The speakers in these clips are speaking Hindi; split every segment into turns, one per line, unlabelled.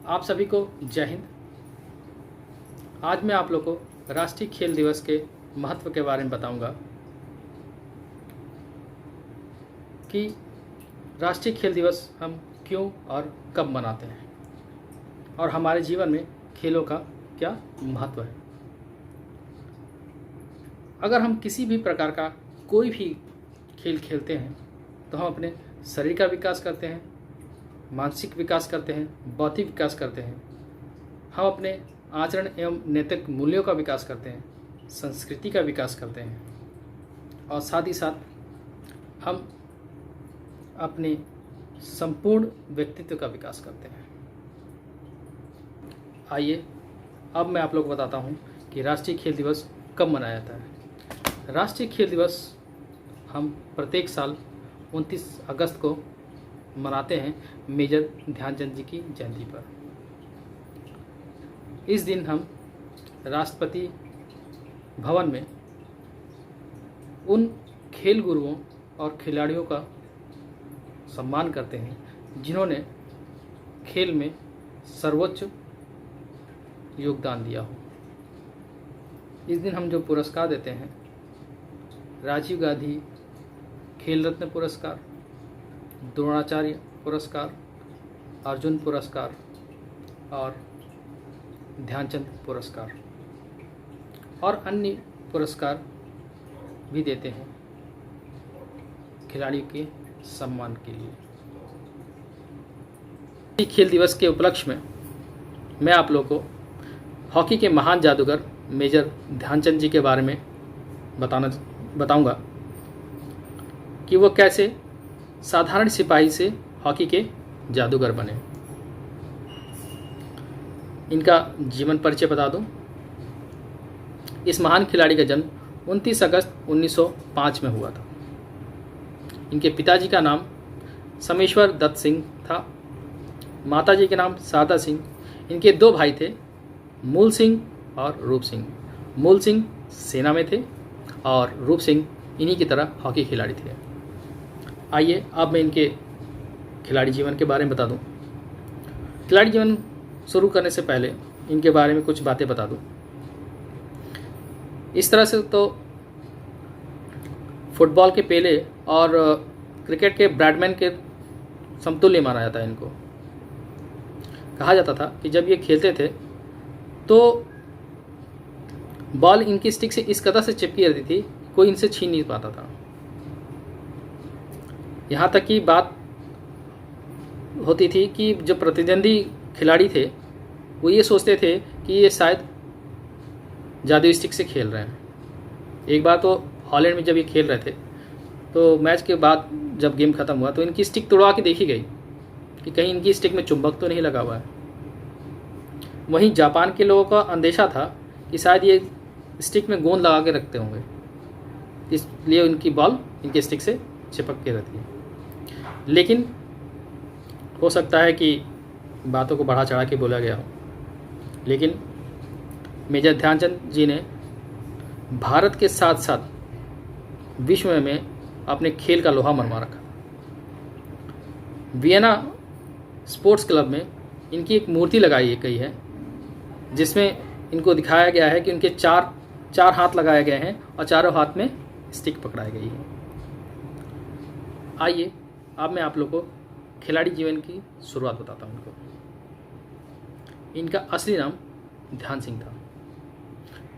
आप सभी को जय हिंद। आज मैं आप लोग को राष्ट्रीय खेल दिवस के महत्व के बारे में बताऊंगा कि राष्ट्रीय खेल दिवस हम क्यों और कब मनाते हैं और हमारे जीवन में खेलों का क्या महत्व है। अगर हम किसी भी प्रकार का कोई भी खेल खेलते हैं तो हम अपने शरीर का विकास करते हैं, मानसिक विकास करते हैं, बौद्धिक विकास करते हैं। हम अपने आचरण एवं नैतिक मूल्यों का विकास करते हैं, संस्कृति का विकास करते हैं और साथ ही साथ हम अपने संपूर्ण व्यक्तित्व का विकास करते हैं। आइए अब मैं आप लोग को बताता हूँ कि राष्ट्रीय खेल दिवस कब मनाया जाता है। राष्ट्रीय खेल दिवस हम प्रत्येक साल 29 अगस्त को मनाते हैं मेजर ध्यानचंद जी की जयंती पर। इस दिन हम राष्ट्रपति भवन में उन खेल गुरुओं और खिलाड़ियों का सम्मान करते हैं जिन्होंने खेल में सर्वोच्च योगदान दिया हो। इस दिन हम जो पुरस्कार देते हैं, राजीव गांधी खेल रत्न पुरस्कार, द्रोणाचार्य पुरस्कार, अर्जुन पुरस्कार और ध्यानचंद पुरस्कार और अन्य पुरस्कार भी देते हैं खिलाड़ियों के सम्मान के लिए। खेल दिवस के उपलक्ष्य में मैं आप लोगों को हॉकी के महान जादूगर मेजर ध्यानचंद जी के बारे में बताऊंगा कि वो कैसे साधारण सिपाही से हॉकी के जादूगर बने। इनका जीवन परिचय बता दूं। इस महान खिलाड़ी का जन्म 29 अगस्त 1905 में हुआ था। इनके पिताजी का नाम समेश्वर दत्त सिंह था, माताजी के नाम सादा सिंह। इनके दो भाई थे, मूल सिंह और रूप सिंह। मूल सिंह सेना में थे और रूप सिंह इन्हीं की तरह हॉकी खिलाड़ी थे। आइए अब मैं इनके खिलाड़ी जीवन के बारे में बता दूं। खिलाड़ी जीवन शुरू करने से पहले इनके बारे में कुछ बातें बता दूं। इस तरह से तो फुटबॉल के पेले और क्रिकेट के ब्रैडमैन के समतुल्य माना जाता है इनको। कहा जाता था कि जब ये खेलते थे तो बॉल इनकी स्टिक से इस कदर से चिपकी रहती थी, कोई इनसे छीन नहीं पाता था। यहाँ तक कि बात होती थी कि जो प्रतिद्वंदी खिलाड़ी थे वो ये सोचते थे कि ये शायद जादुई स्टिक से खेल रहे हैं। एक बार तो हॉलैंड में जब ये खेल रहे थे तो मैच के बाद जब गेम ख़त्म हुआ तो इनकी स्टिक तोड़वा के देखी गई कि कहीं इनकी स्टिक में चुंबक तो नहीं लगा हुआ है। वहीं जापान के लोगों का अंदेशा था कि शायद ये स्टिक में गोंद लगा के रखते होंगे, इसलिए उनकी बॉल इनके स्टिक से चिपक के रहती है। लेकिन हो सकता है कि बातों को बढ़ा चढ़ा के बोला गया हो, लेकिन मेजर ध्यानचंद जी ने भारत के साथ साथ विश्व में अपने खेल का लोहा मनवा रखा। वियना स्पोर्ट्स क्लब में इनकी एक मूर्ति लगाई गई है जिसमें इनको दिखाया गया है कि उनके चार हाथ लगाए गए हैं और चारों हाथ में स्टिक पकड़ाई गई है। आइए अब मैं आप लोग को खिलाड़ी जीवन की शुरुआत बताता हूँ। इनका असली नाम ध्यान सिंह था।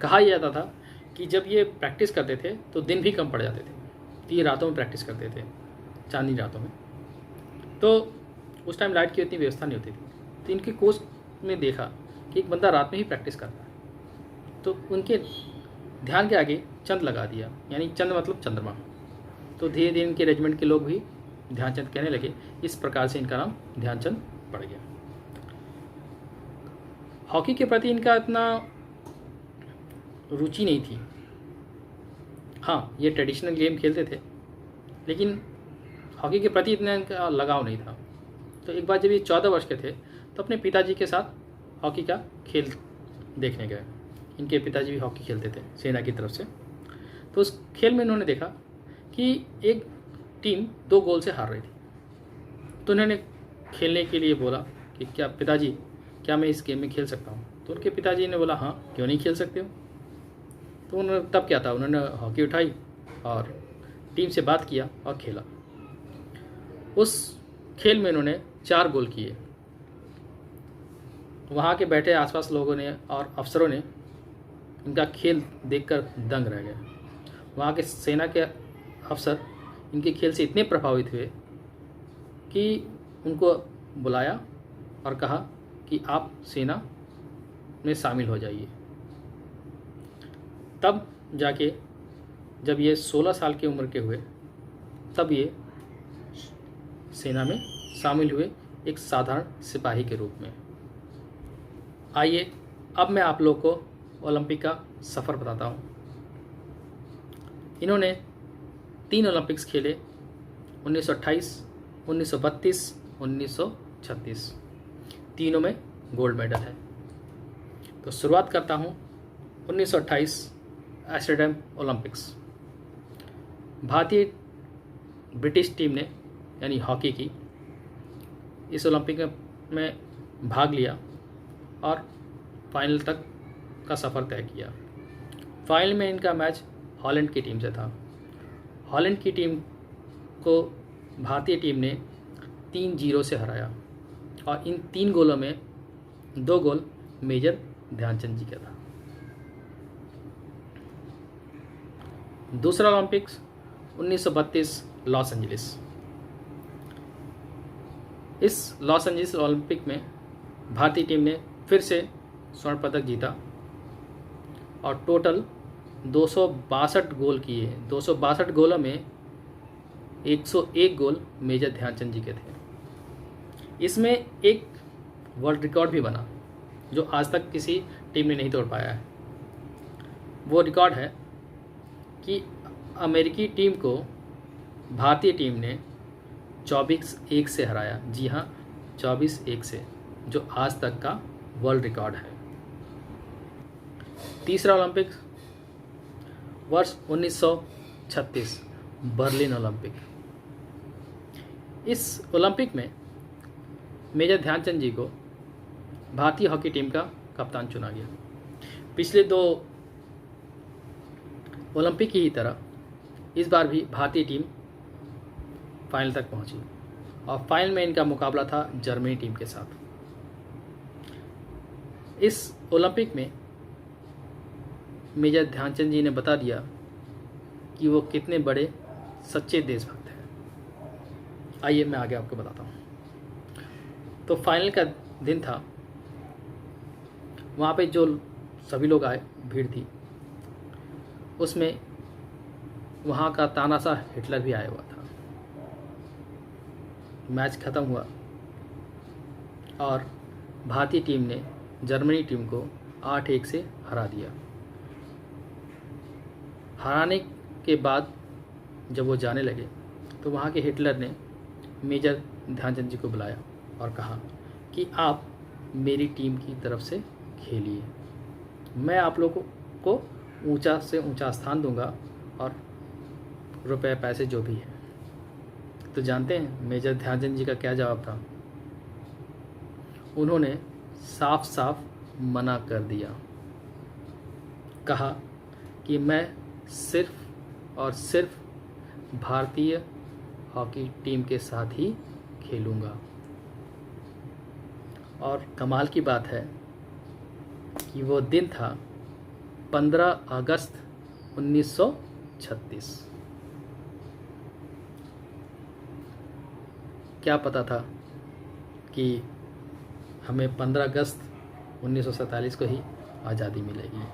कहा यह जाता था कि जब ये प्रैक्टिस करते थे तो दिन भी कम पड़ जाते थे, तो ये रातों में प्रैक्टिस करते थे, चांदनी रातों में। तो उस टाइम लाइट की इतनी व्यवस्था नहीं होती थी, तो इनके कोच में देखा कि एक बंदा रात में ही प्रैक्टिस करता है, तो उनके ध्यान के आगे चंद लगा दिया, यानी चंद मतलब चंद्रमा। तो धीरे धीरे इनके रेजिमेंट के लोग भी ध्यानचंद कहने लगे। इस प्रकार से इनका नाम ध्यानचंद पड़ गया। हॉकी के प्रति इनका इतना रुचि नहीं थी। हाँ, ये ट्रेडिशनल गेम खेलते थे, लेकिन हॉकी के प्रति इतना इनका लगाव नहीं था। तो एक बार जब ये 14 वर्ष के थे तो अपने पिताजी के साथ हॉकी का खेल देखने गए। इनके पिताजी भी हॉकी खेलते थे सेना की तरफ से। तो उस खेल में इन्होंने देखा कि एक टीम 2 गोल से हार रही थी। तो उन्होंने खेलने के लिए बोला कि क्या पिताजी, क्या मैं इस गेम में खेल सकता हूँ? तो उनके पिताजी ने बोला हाँ, क्यों नहीं खेल सकते हो। तो उन्होंने तब क्या था, उन्होंने हॉकी उठाई और टीम से बात किया और खेला। उस खेल में उन्होंने 4 गोल किए। वहाँ के बैठे आसपास लोगों ने और अफसरों ने इनका खेल देखकर दंग रह गए। वहाँ के सेना के अफसर इनके खेल से इतने प्रभावित हुए कि उनको बुलाया और कहा कि आप सेना में शामिल हो जाइए। तब जाके जब ये 16 साल की उम्र के हुए तब ये सेना में शामिल हुए एक साधारण सिपाही के रूप में। आइए अब मैं आप लोग को ओलंपिक का सफ़र बताता हूँ। इन्होंने 3 ओलंपिक्स खेले, 1928, 1932, 1936। तीनों में गोल्ड मेडल है। तो शुरुआत करता हूँ 1928 एम्स्टर्डम ओलंपिक्स। भारतीय ब्रिटिश टीम ने यानी हॉकी की इस ओलंपिक में भाग लिया और फाइनल तक का सफ़र तय किया। फाइनल में इनका मैच हॉलैंड की टीम से था। हॉलैंड की टीम को भारतीय टीम ने 3-0 से हराया और इन 3 गोलों में 2 गोल मेजर ध्यानचंद जी का था। दूसरा ओलंपिक्स 1932 लॉस एंजलिस। इस लॉस एंजलिस ओलंपिक में भारतीय टीम ने फिर से स्वर्ण पदक जीता और टोटल 262 गोल किए। 262 गोलों में 101 गोल मेजर ध्यानचंद जी के थे। इसमें एक वर्ल्ड रिकॉर्ड भी बना जो आज तक किसी टीम ने नहीं तोड़ पाया है। वो रिकॉर्ड है कि अमेरिकी टीम को भारतीय टीम ने 24-1 से हराया। जी हाँ, 24-1 से, जो आज तक का वर्ल्ड रिकॉर्ड है। तीसरा ओलंपिक वर्ष 1936 बर्लिन ओलंपिक। इस ओलंपिक में मेजर ध्यानचंद जी को भारतीय हॉकी टीम का कप्तान चुना गया। पिछले 2 ओलंपिक की ही तरह इस बार भी भारतीय टीम फाइनल तक पहुंची और फाइनल में इनका मुकाबला था जर्मनी टीम के साथ। इस ओलंपिक में मेजर ध्यानचंद जी ने बता दिया कि वो कितने बड़े सच्चे देशभक्त हैं। आइए मैं आगे आपको बताता हूँ। तो फाइनल का दिन था। वहाँ पे जो सभी लोग आए, भीड़ थी, उसमें वहाँ का तानाशाह हिटलर भी आया हुआ था। मैच ख़त्म हुआ और भारतीय टीम ने जर्मनी टीम को 8-1 से हरा दिया। हराने के बाद जब वो जाने लगे तो वहाँ के हिटलर ने मेजर ध्यानचंद जी को बुलाया और कहा कि आप मेरी टीम की तरफ से खेलिए, मैं आप लोगों को ऊंचा से ऊंचा स्थान दूंगा और रुपए पैसे जो भी है। तो जानते हैं मेजर ध्यानचंद जी का क्या जवाब था? उन्होंने साफ साफ मना कर दिया। कहा कि मैं सिर्फ और सिर्फ भारतीय हॉकी टीम के साथ ही खेलूँगा। और कमाल की बात है कि वो दिन था 15 अगस्त 1936। क्या पता था कि हमें 15 अगस्त 1947 को ही आज़ादी मिलेगी।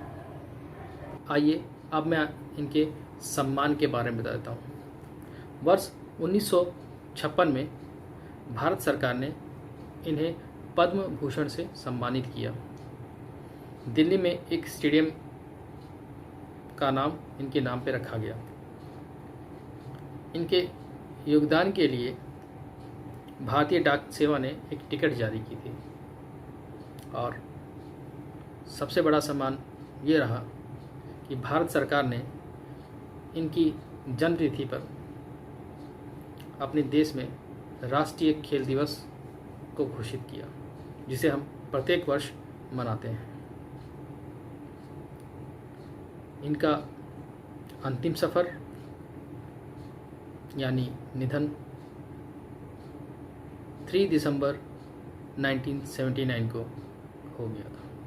आइए अब मैं इनके सम्मान के बारे में बता देता हूँ। वर्ष 1956 में भारत सरकार ने इन्हें पद्म भूषण से सम्मानित किया। दिल्ली में एक स्टेडियम का नाम इनके नाम पे रखा गया। इनके योगदान के लिए भारतीय डाक सेवा ने एक टिकट जारी की थी और सबसे बड़ा सम्मान ये रहा कि भारत सरकार ने इनकी जन्मतिथि पर अपने देश में राष्ट्रीय खेल दिवस को घोषित किया, जिसे हम प्रत्येक वर्ष मनाते हैं। इनका अंतिम सफ़र यानी निधन 3 दिसंबर 1979 को हो गया था।